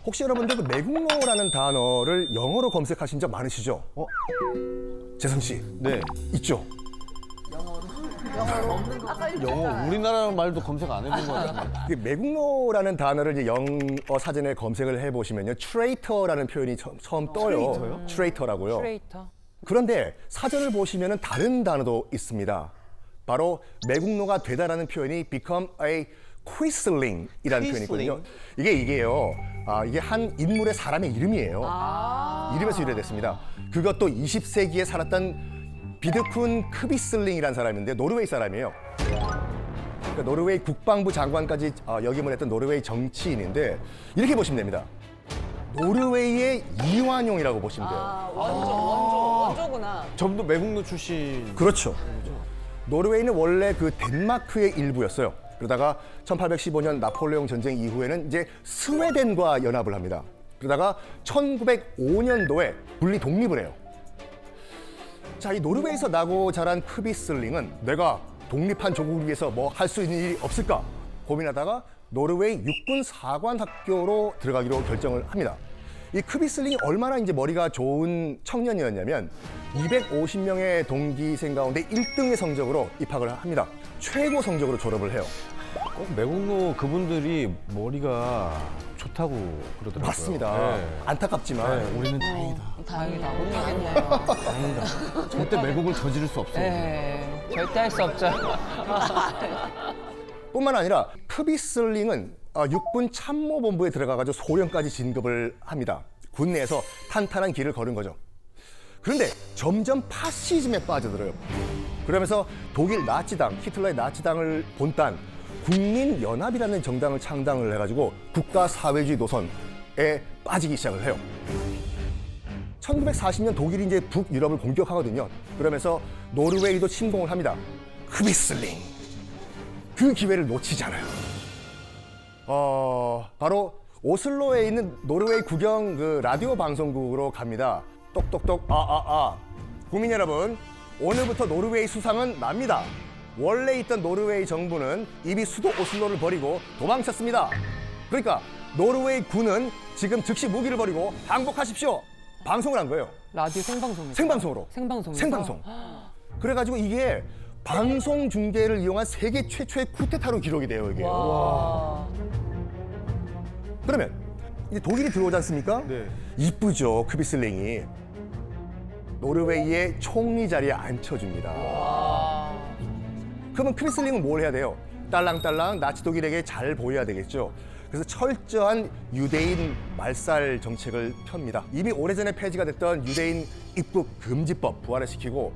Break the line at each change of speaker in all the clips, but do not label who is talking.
혹시 여러분들 그 매국노라는 단어를 영어로 검색하신 적 많으시죠? 재성 씨.
네.
있죠?
영어 우리나라 말도 검색 안 해본 것 같은데.
매국노라는 단어를 이제 영어 사전에 검색을 해보시면요, 트레이터라는 표현이 처음 떠요. 트레이터라고요.
트레이터.
그런데 사전을 보시면은 다른 단어도 있습니다. 바로 매국노가 되다라는 표현이 become a quisling이라는 표현이 있거든요. 이게요. 이게 한 인물의 사람의 이름이에요. 이름에서 유래됐습니다. 그것도 20세기에 살았던 비드쿤 크비슬링이라는 사람인데 노르웨이 사람이에요. 그러니까 노르웨이 국방부 장관까지 역임을 했던 노르웨이 정치인인데 이렇게 보시면 됩니다. 노르웨이의 이완용이라고 보시면 돼요.
원조구나.
전부 매국노 출신.
그렇죠. 노르웨이는 원래 그 덴마크의 일부였어요. 그러다가 1815년 나폴레옹 전쟁 이후에는 이제 스웨덴과 연합을 합니다. 그러다가 1905년도에 분리 독립을 해요. 자, 이 노르웨이에서 나고 자란 크비슬링은 내가 독립한 조국을 위해서 뭐 할 수 있는 일이 없을까 고민하다가 노르웨이 육군 사관 학교로 들어가기로 결정을 합니다. 이 크비슬링이 얼마나 이제 머리가 좋은 청년이었냐면 250명의 동기생 가운데 1등의 성적으로 입학을 합니다. 최고 성적으로 졸업을 해요.
꼭 매국노 그분들이 머리가 좋다고 그러더라고요.
맞습니다.
네.
안타깝지만
네, 우리는 다행이다.
다행이다. 우리는 아니에요.
다행이다. 절대 매국을 저지를 수 없어요.
네, 절대 할 수 없죠.
뿐만 아니라 크비슬링은 육군 참모본부에 들어가가지고 소령까지 진급을 합니다. 군내에서 탄탄한 길을 걸은 거죠. 그런데 점점 파시즘에 빠져들어요. 그러면서 독일 나치당, 히틀러의 나치당을 본딴 국민연합이라는 정당을 창당을 해가지고 국가사회주의 노선에 빠지기 시작을 해요. 1940년 독일이 이제 북유럽을 공격하거든요. 그러면서 노르웨이도 침공을 합니다. 크비슬링. 그 기회를 놓치잖아요. 바로 오슬로에 있는 노르웨이 국영 그 라디오 방송국으로 갑니다. 똑똑똑 국민 여러분, 오늘부터 노르웨이 수상은 납니다. 원래 있던 노르웨이 정부는 이미 수도 오슬로를 버리고 도망쳤습니다. 그러니까 노르웨이 군은 지금 즉시 무기를 버리고 항복하십시오. 방송을 한 거예요.
라디오 생방송에서.
생방송으로.
생방송에서.
생방송. 그래가지고 이게 방송 중계를 이용한 세계 최초의 쿠데타로 기록이 돼요, 이게.
와.
그러면 이제 독일이 들어오지 않습니까?
네.
이쁘죠, 크비슬링이. 노르웨이의 총리 자리에 앉혀줍니다. 그러면 크비슬링은 뭘 해야 돼요? 딸랑딸랑 나치 독일에게 잘 보여야 되겠죠. 그래서 철저한 유대인 말살 정책을 펴니다. 이미 오래전에 폐지가 됐던 유대인 입국 금지법 부활을 시키고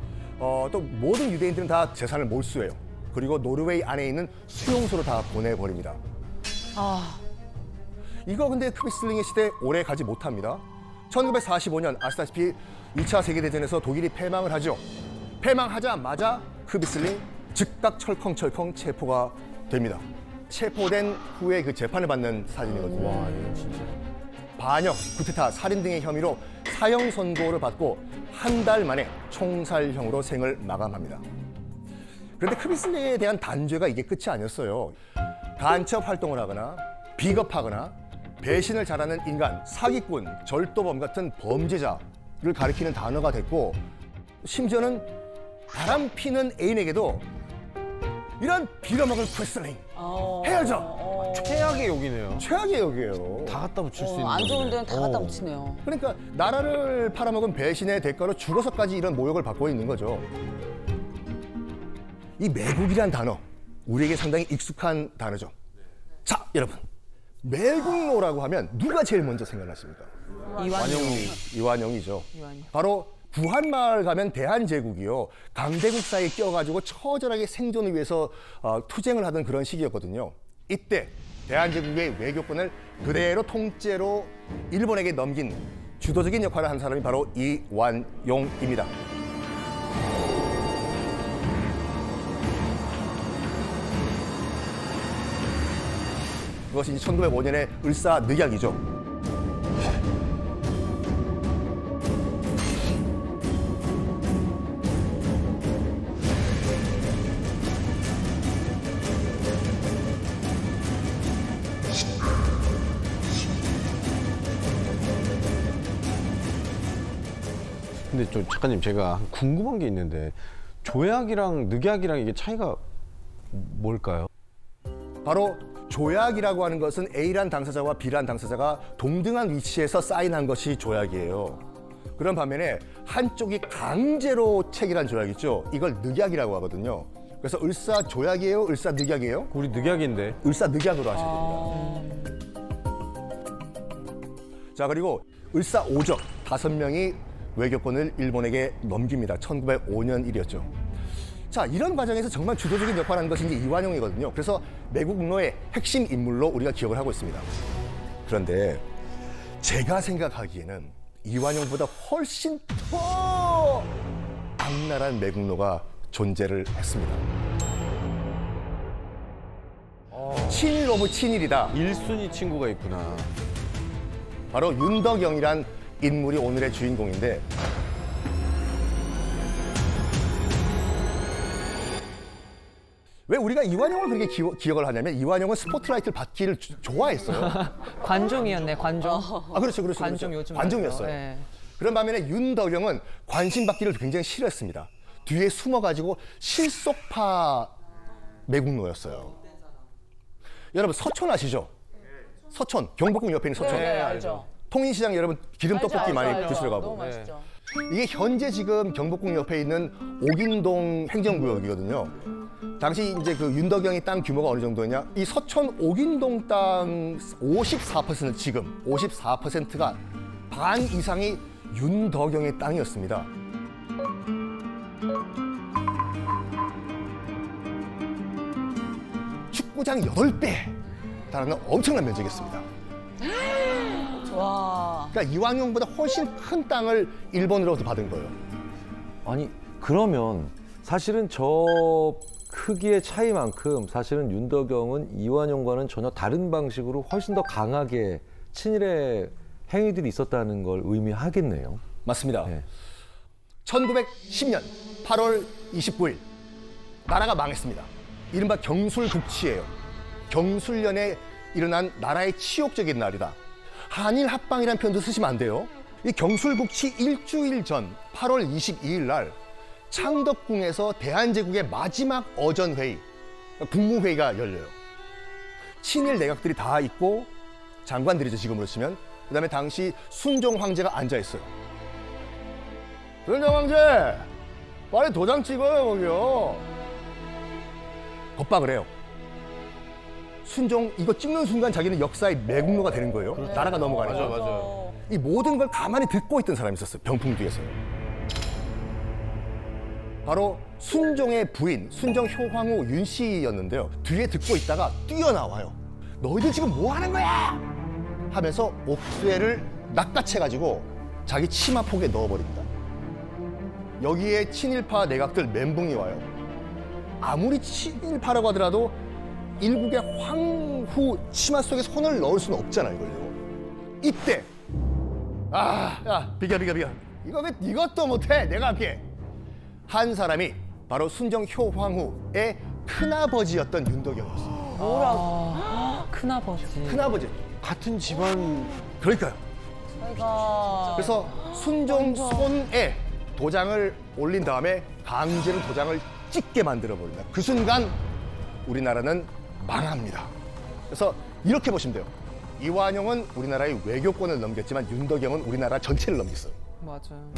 또 모든 유대인들은 다 재산을 몰수해요. 그리고 노르웨이 안에 있는 수용소로 다 보내버립니다. 이거 근데 크비슬링의 시대 오래 가지 못합니다. 1945년 아시다시피 2차 세계대전에서 독일이 패망을 하죠. 패망하자마자 크비슬링 즉각 철컹철컹 체포가 됩니다. 체포된 후에 그 재판을 받는 사진이거든요.
와, 이거 진짜.
반역, 쿠데타, 살인 등의 혐의로 사형 선고를 받고 한 달 만에 총살형으로 생을 마감합니다. 그런데 크비슬링에 대한 단죄가 이게 끝이 아니었어요. 간첩 활동을 하거나 비겁하거나 배신을 잘하는 인간, 사기꾼, 절도범 같은 범죄자를 가리키는 단어가 됐고 심지어는 바람 피는 애인에게도 이런 빌어먹을 크비슬링 헤어져!
최악의 욕이네요.
최악의 욕이에요.
다 갖다 붙일 수 있는.
안 좋은
욕이네.
데는 다 갖다 붙이네요.
그러니까 나라를 팔아먹은 배신의 대가로 죽어서까지 이런 모욕을 받고 있는 거죠. 이 매국이란 단어, 우리에게 상당히 익숙한 단어죠. 자, 여러분. 매국노라고 하면 누가 제일 먼저 생각나십니까? 이완용이죠. 바로 구한마을 가면 대한제국이요. 강대국 사이에 껴가지고 처절하게 생존을 위해서 투쟁을 하던 그런 시기였거든요. 이때 대한제국의 외교권을 그대로 통째로 일본에게 넘긴 주도적인 역할을 한 사람이 바로 이완용입니다. 그것이 1905년의 을사늑약이죠.
근데 저 작가님 제가 궁금한 게 있는데 조약이랑 늑약이랑 이게 차이가 뭘까요?
바로 조약이라고 하는 것은 A란 당사자와 B란 당사자가 동등한 위치에서 사인한 것이 조약이에요. 그런 반면에 한쪽이 강제로 체결한 조약 있죠. 이걸 늑약이라고 하거든요. 그래서 을사조약이에요? 을사늑약이에요?
우리 늑약인데.
을사늑약으로 하셔야 됩니다. 자, 그리고 을사오적 5명이 외교권을 일본에게 넘깁니다. 1905년 일이었죠. 자, 이런 과정에서 정말 주도적인 역할을 하는 것이 이제 이완용이거든요. 그래서 매국노의 핵심 인물로 우리가 기억을 하고 있습니다. 그런데 제가 생각하기에는 이완용보다 훨씬 더 악랄한 매국노가 존재를 했습니다. 친일 오브 친일이다.
1순위 친구가 있구나.
바로 윤덕영이란 인물이 오늘의 주인공인데 왜 우리가 이완용을 그렇게 기억을 하냐면 이완용은 스포트라이트를 받기를 좋아했어요.
관종이었네, 관종.
아, 그렇죠, 그렇죠.
관종
그렇죠.
요즘
관종이었어요.
네.
그런 반면에 윤덕영은 관심 받기를 굉장히 싫어했습니다. 뒤에 숨어가지고 실속파 매국노였어요. 여러분 서촌 아시죠? 서촌, 경복궁 옆에 있는 서촌.
네, 알죠.
통인시장 여러분 기름 떡볶이 많이 드시러 가고.
너무 맛있죠.
이게 현재 지금 경복궁 옆에 있는 옥인동 행정구역이거든요. 당시 이제 그 윤덕영의 땅 규모가 어느 정도냐? 이 서촌 옥인동 땅 54% 지금 54%가 반 이상이 윤덕영의 땅이었습니다. 축구장 8배 달하는 엄청난 면적이었습니다.
와.
그러니까 이완용보다 훨씬 큰 땅을 일본으로부터 받은 거예요.
아니 그러면 사실은 저 크기의 차이만큼 사실은 윤덕영은 이완용과는 전혀 다른 방식으로 훨씬 더 강하게 친일의 행위들이 있었다는 걸 의미하겠네요.
맞습니다.
네.
1910년 8월 29일 나라가 망했습니다. 이른바 경술국치예요. 경술련에 일어난 나라의 치욕적인 날이다. 한일 합방이라는 표현도 쓰시면 안 돼요. 이 경술국치 일주일 전 8월 22일 날 창덕궁에서 대한제국의 마지막 어전회의, 국무회의가 열려요. 친일 내각들이 다 있고 장관들이죠, 지금으로 치면. 그다음에 당시 순종 황제가 앉아 있어요. 순종 황제, 빨리 도장 찍어요, 거기요. 겁박을 해요. 순종 이거 찍는 순간 자기는 역사의 매국노가 되는 거예요. 나라가 넘어가는 거예요.
맞아요.
이 모든 걸 가만히 듣고 있던 사람이 있었어요. 병풍 뒤에서요. 바로 순종의 부인, 순종 효황후 윤 씨였는데요. 뒤에 듣고 있다가 뛰어나와요. 너희들 지금 뭐 하는 거야? 하면서 옥쇠를 낚아채가지고 자기 치마 폭에 넣어버립니다. 여기에 친일파 내각들 멘붕이 와요. 아무리 친일파라고 하더라도 일국의 황후 치마 속에 손을 넣을 수는 없잖아요, 이걸요. 이때 야, 비켜. 이거 왜 이것도 못해? 내가 할게. 한 사람이 바로 순정 효황후의 큰아버지였던 윤덕영이었어요.
뭐라고? 큰아버지.
큰아버지.
같은 집안.
그러니까요.
아이고.
그래서 순종 손에 도장을 올린 다음에 강제로 도장을 찍게 만들어 버립니다. 그 순간 우리나라는 망합니다. 그래서 이렇게 보시면 돼요. 이완용은 우리나라의 외교권을 넘겼지만 윤덕영은 우리나라 전체를 넘겼어요.
맞아요.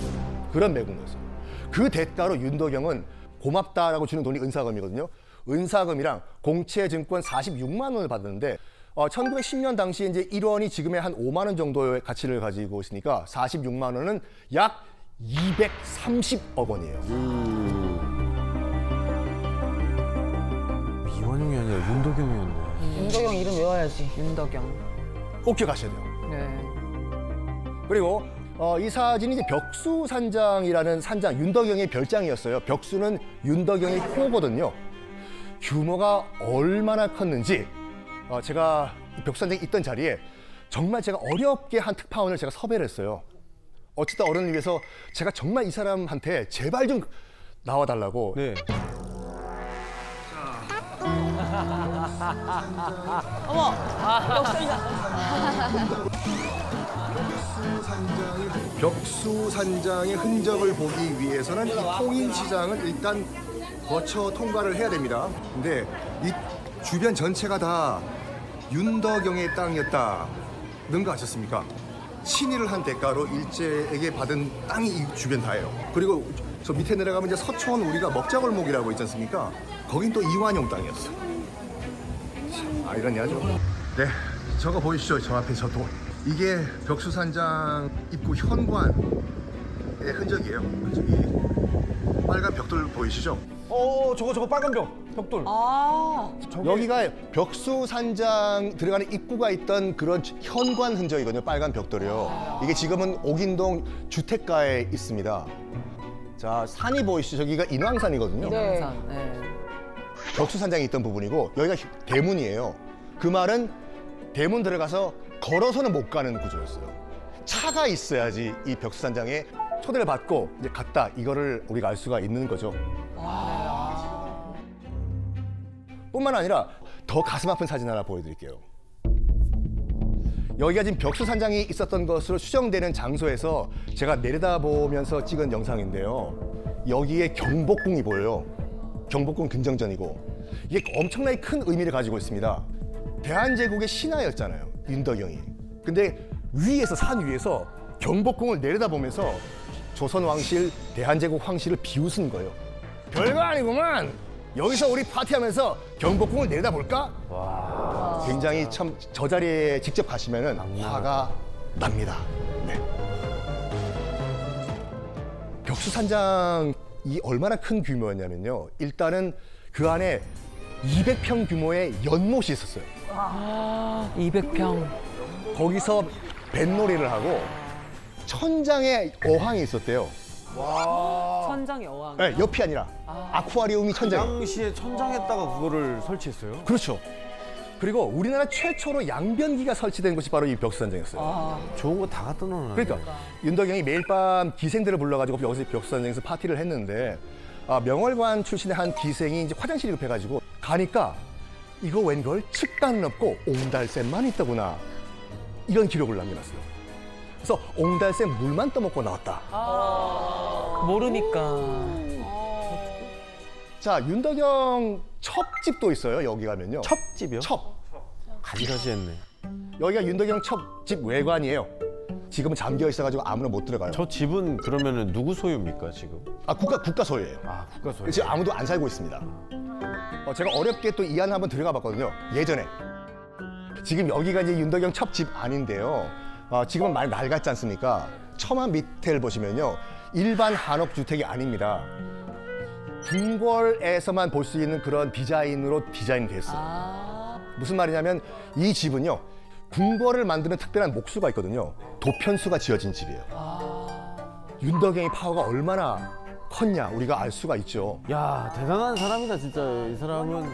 그런 매국노였어요. 그 대가로 윤덕영은 고맙다라고 주는 돈이 은사금이거든요. 은사금이랑 공채증권 46만 원을 받았는데 1910년 당시에 이제 1원이 지금의 한 5만 원 정도의 가치를 가지고 있으니까 46만 원은 약 230억 원이에요.
이완용이 아니라 윤덕영이었네.
윤덕영 이름 외워야지. 윤덕영.
꼭 기억하셔야 돼요.
네.
그리고 이 사진이 이제 벽수산장이라는 산장, 윤덕영의 별장이었어요. 벽수는 윤덕영의 효거든요. 규모가 얼마나 컸는지 제가 벽수산장에 있던 자리에 정말 제가 어렵게 한 특파원을 제가 섭외를 했어요. 어쨌든 어른을 위해서 제가 정말 이 사람한테 제발 좀 나와달라고.
네.
어머! 아, 역사이다.
벽수산장의 흔적을 보기 위해서는 이 통인시장을 일단 거쳐 통과를 해야 됩니다. 근데 이 주변 전체가 다 윤덕영의 땅이었다는 거 아셨습니까? 친일을 한 대가로 일제에게 받은 땅이 이 주변 다예요. 그리고 저 밑에 내려가면 이제 서촌 우리가 먹자골목이라고 있지 않습니까? 거긴 또 이완용 땅이었어. 참 아이러니하죠. 네, 저거 보이시죠? 저 앞에 저 돌. 이게 벽수산장 입구 현관의 흔적이에요. 저기 빨간 벽돌 보이시죠?
저거 빨간 벽돌.
아,
여기가 벽수산장 들어가는 입구가 있던 그런 현관 흔적이거든요. 빨간 벽돌이요. 이게 지금은 옥인동 주택가에 있습니다. 자, 산이 보이시죠? 저기가 인왕산이거든요.
네. 네.
벽수산장이 있던 부분이고 여기가 대문이에요. 그 말은 대문 들어가서 걸어서는 못 가는 구조였어요. 차가 있어야지 이 벽수산장에 초대를 받고 이제 갔다 이거를 우리가 알 수가 있는 거죠. 뿐만 아니라 더 가슴 아픈 사진 하나 보여드릴게요. 여기가 지금 벽수산장이 있었던 것으로 추정되는 장소에서 제가 내려다보면서 찍은 영상인데요. 여기에 경복궁이 보여요. 경복궁 근정전이고 이게 엄청나게 큰 의미를 가지고 있습니다. 대한제국의 신하였잖아요, 윤덕영이. 근데 위에서 산 위에서 경복궁을 내려다보면서 조선왕실, 대한제국 황실을 비웃은 거예요. 별거 아니구만. 여기서 우리 파티하면서 경복궁을 내려다볼까? 굉장히 참 저 자리에 직접 가시면은 화가 납니다. 네. 벽수산장이 얼마나 큰 규모였냐면요. 일단은 그 안에 200평 규모의 연못이 있었어요.
200평.
거기서 뱃놀이를 하고 천장에 어항이 있었대요.
천장의 어항.
네, 옆이 아니라 아쿠아리움이
그
천장에.
당시에 천장에다가 그거를 설치했어요?
그렇죠. 그리고 우리나라 최초로 양변기가 설치된 곳이 바로 이 벽수산장이었어요.
좋은 거 다 갖다 놓네.
그러니까 윤덕영이 매일 밤 기생들을 불러가지고 여기서 벽수산장에서 파티를 했는데 명월관 출신의 한 기생이 이제 화장실이 급해가지고 가니까 이거 웬걸 측단은 없고 옹달샘만 있더구나 이런 기록을 남겨놨어요. 그래서 옹달샘 물만 떠먹고 나왔다.
모르니까.
자, 윤덕영 첩집도 있어요. 여기 가면요.
첩집이요?
첩.
가지가지 했네.
여기가 윤덕영 첩집 외관이에요. 지금은 잠겨 있어가지고 아무나 못 들어가요.
저 집은 그러면은 누구 소유입니까 지금?
국가 소유예요.
국가 소유.
지금 아무도 안 살고 있습니다. 제가 어렵게 또 이 안에 한번 들어가 봤거든요. 예전에. 지금 여기가 이제 윤덕영 첩집 아닌데요. 지금은 많이 낡았지 않습니까? 처마 밑에를 보시면요. 일반 한옥주택이 아닙니다. 궁궐에서만 볼 수 있는 그런 디자인으로 디자인됐어요. 무슨 말이냐면 이 집은요. 궁궐을 만드는 특별한 목수가 있거든요. 도편수가 지어진 집이에요. 윤덕영의 파워가 얼마나 컸냐 우리가 알 수가 있죠.
야 대단한 사람이다 진짜. 이 사람은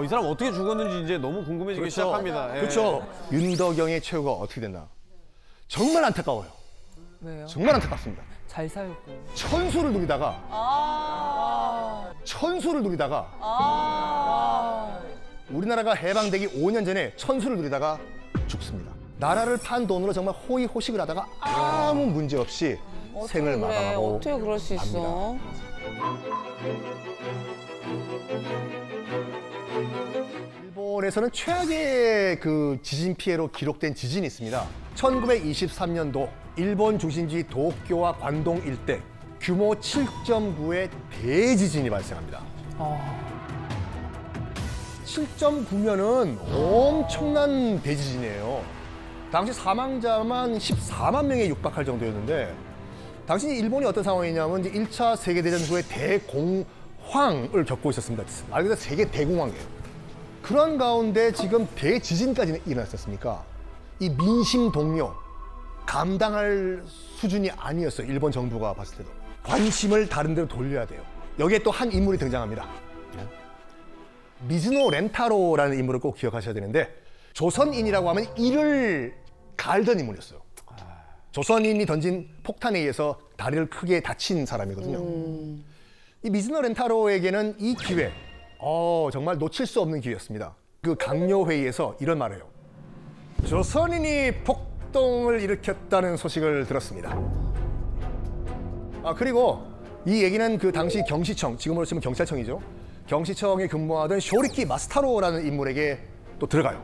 이 사람 어떻게 죽었는지 이제 너무 궁금해지기 시작합니다. 예.
그렇죠. 윤덕영의 최후가 어떻게 됐나. 정말 안타까워요.
왜요?
정말 안타깝습니다.
잘 살고.
천수를 누리다가 우리나라가 해방되기 5년 전에 천수를 누리다가 죽습니다. 나라를 판 돈으로 정말 호의호식을 하다가 아무 문제 없이 생을 마감하고
어떻게 그럴 수 있어?
일본에서는 최악의 그 지진 피해로 기록된 지진이 있습니다. 1923년도 일본 중심지 도쿄와 관동 일대 규모 7.9의 대지진이 발생합니다. 7.9면은 엄청난 대지진이에요. 당시 사망자만 14만 명에 육박할 정도였는데 당시 일본이 어떤 상황이냐면 이제 1차 세계대전 후에 대공황을 겪고 있었습니다. 말 그대로 세계 대공황이에요. 그런 가운데 지금 대지진까지 일어났었습니까? 이 민심 동요 감당할 수준이 아니었어요. 일본 정부가 봤을 때도. 관심을 다른 데로 돌려야 돼요. 여기에 또 한 인물이 등장합니다. 미즈노 렌타로라는 인물을 꼭 기억하셔야 되는데 조선인이라고 하면 이를 갈던 인물이었어요. 조선인이 던진 폭탄에 의해서 다리를 크게 다친 사람이거든요. 이 미즈노 렌타로에게는 이 기회 정말 놓칠 수 없는 기회였습니다. 그 강요회의에서 이런 말을 해요. 조선인이 폭동을 일으켰다는 소식을 들었습니다. 그리고 이 얘기는 그 당시 경시청, 지금으로 치면 경찰청이죠. 경시청에 근무하던 쇼리키 마스타로라는 인물에게 또 들어가요.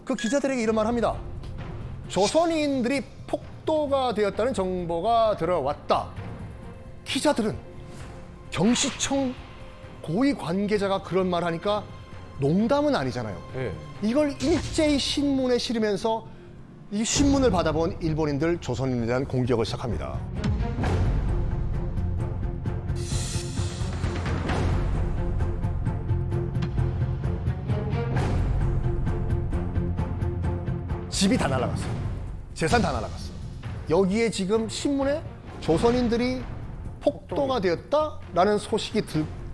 그 기자들에게 이런 말 합니다. 조선인들이 폭도가 되었다는 정보가 들어왔다. 기자들은 경시청 고위 관계자가 그런 말 하니까 농담은 아니잖아요.
네.
이걸 일제히 신문에 실으면서 이 신문을 받아본 일본인들 조선인에 대한 공격을 시작합니다. 집이 다 날아갔어요. 재산 다 날아갔어요. 여기에 지금 신문에 조선인들이 폭도가 되었다라는 소식이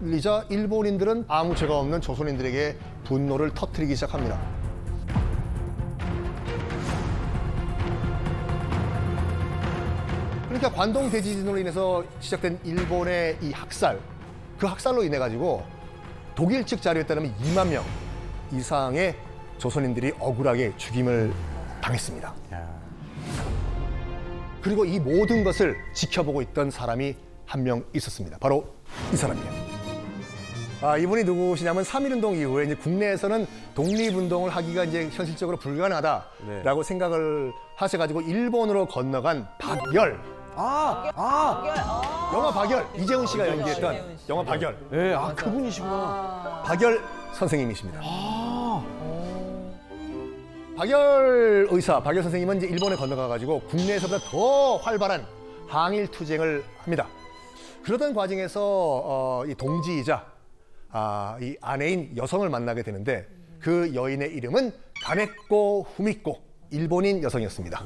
들리자 일본인들은 아무 죄가 없는 조선인들에게 분노를 터뜨리기 시작합니다. 그러니까 관동 대지진으로 인해서 시작된 일본의 이 학살, 그 학살로 인해 가지고 독일 측 자료에 따르면 2만 명 이상의 조선인들이 억울하게 죽임을 당했습니다. 그리고 이 모든 것을 지켜보고 있던 사람이 한 명 있었습니다. 바로 이 사람이에요. 이분이 누구시냐면 3.1운동 이후에 이제 국내에서는 독립운동을 하기가 이제 현실적으로 불가능하다라고 생각을 하셔가지고 일본으로 건너간 박열. 영화 박열. 이재훈 씨가 연기했던 영화 박열.
네, 그분이시구나.
박열 선생님이십니다. 박열 의사, 박열 선생님은 이제 일본에 건너가가지고 국내에서보다 더 활발한 항일 투쟁을 합니다. 그러던 과정에서 이 동지이자 이 아내인 여성을 만나게 되는데 그 여인의 이름은 가네코 후미코, 일본인 여성이었습니다.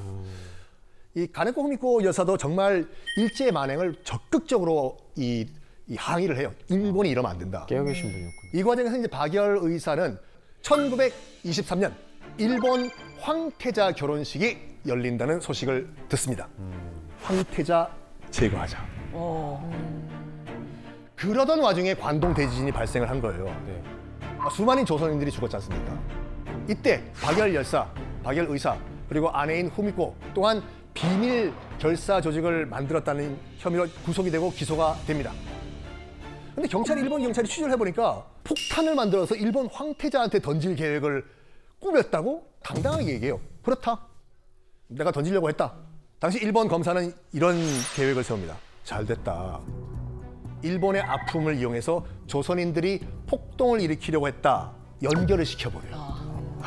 이 가네코 후미코 여사도 정말 일제 만행을 적극적으로 이 항의를 해요. 일본이 이러면 안 된다.
깨어 계신 분이었군요.
이 과정에서 이제 박열 의사는 1923년 일본 황태자 결혼식이 열린다는 소식을 듣습니다. 황태자 제거하자. 그러던 와중에 관동 대지진이 발생을 한 거예요.
네.
수많은 조선인들이 죽었지 않습니까? 이때 박열 열사, 박열 의사, 그리고 아내인 후미코 또한 비밀 결사 조직을 만들었다는 혐의로 구속이 되고 기소가 됩니다. 근데 일본 경찰이 취재를 해보니까 폭탄을 만들어서 일본 황태자한테 던질 계획을 꾸몄다고 당당하게 얘기해요. 그렇다. 내가 던지려고 했다. 당시 일본 검사는 이런 계획을 세웁니다. 잘 됐다. 일본의 아픔을 이용해서 조선인들이 폭동을 일으키려고 했다. 연결을 시켜버려요.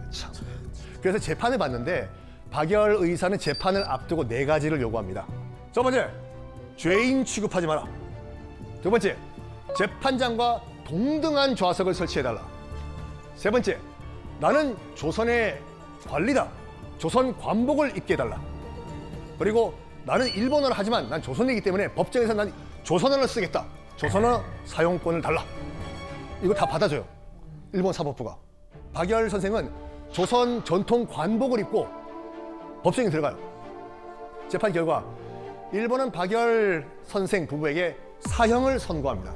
참. 그래서 재판을 받는데 박열 의사는 재판을 앞두고 4가지를 요구합니다. 첫 번째, 죄인 취급하지 마라. 두 번째, 재판장과 동등한 좌석을 설치해달라. 세 번째, 나는 조선의 관리다. 조선 관복을 입게 해달라. 그리고 나는 일본어를 하지만 난 조선이기 때문에 법정에서 난 조선어를 쓰겠다. 조선어 사용권을 달라. 이거 다 받아줘요. 일본 사법부가. 박열 선생은 조선 전통 관복을 입고 법정에 들어가요. 재판 결과 일본은 박열 선생 부부에게 사형을 선고합니다.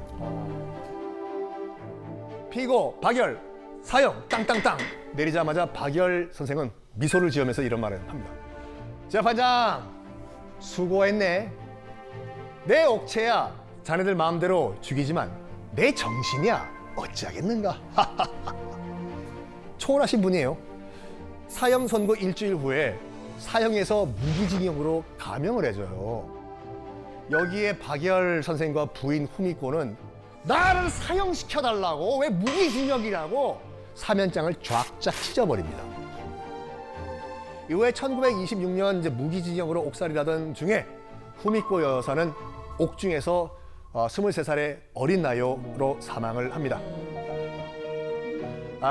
피고 박열 사형 땅땅땅 내리자마자 박열 선생은 미소를 지으면서 이런 말을 합니다. 재판장 수고했네. 내 옥체야 자네들 마음대로 죽이지만 내 정신이야 어찌하겠는가. 초월하신 분이에요. 사형 선고 일주일 후에 사형에서 무기징역으로 감형을 해줘요. 여기에 박열 선생과 부인 후미코는 나를 사형시켜달라고 왜 무기징역이라고 사면장을 쫙쫙 찢어버립니다. 이후에 1926년 이제 무기징역으로 옥살이라던 중에 후미코 여사는 옥중에서 23살의 어린 나이로 사망을 합니다.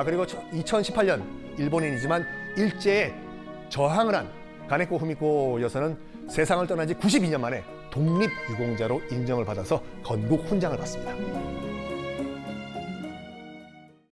그리고 2018년 일본인이지만 일제에 저항을 한 가네코 후미코 여사는 세상을 떠난 지 92년 만에 독립유공자로 인정을 받아서 건국 훈장을 받습니다.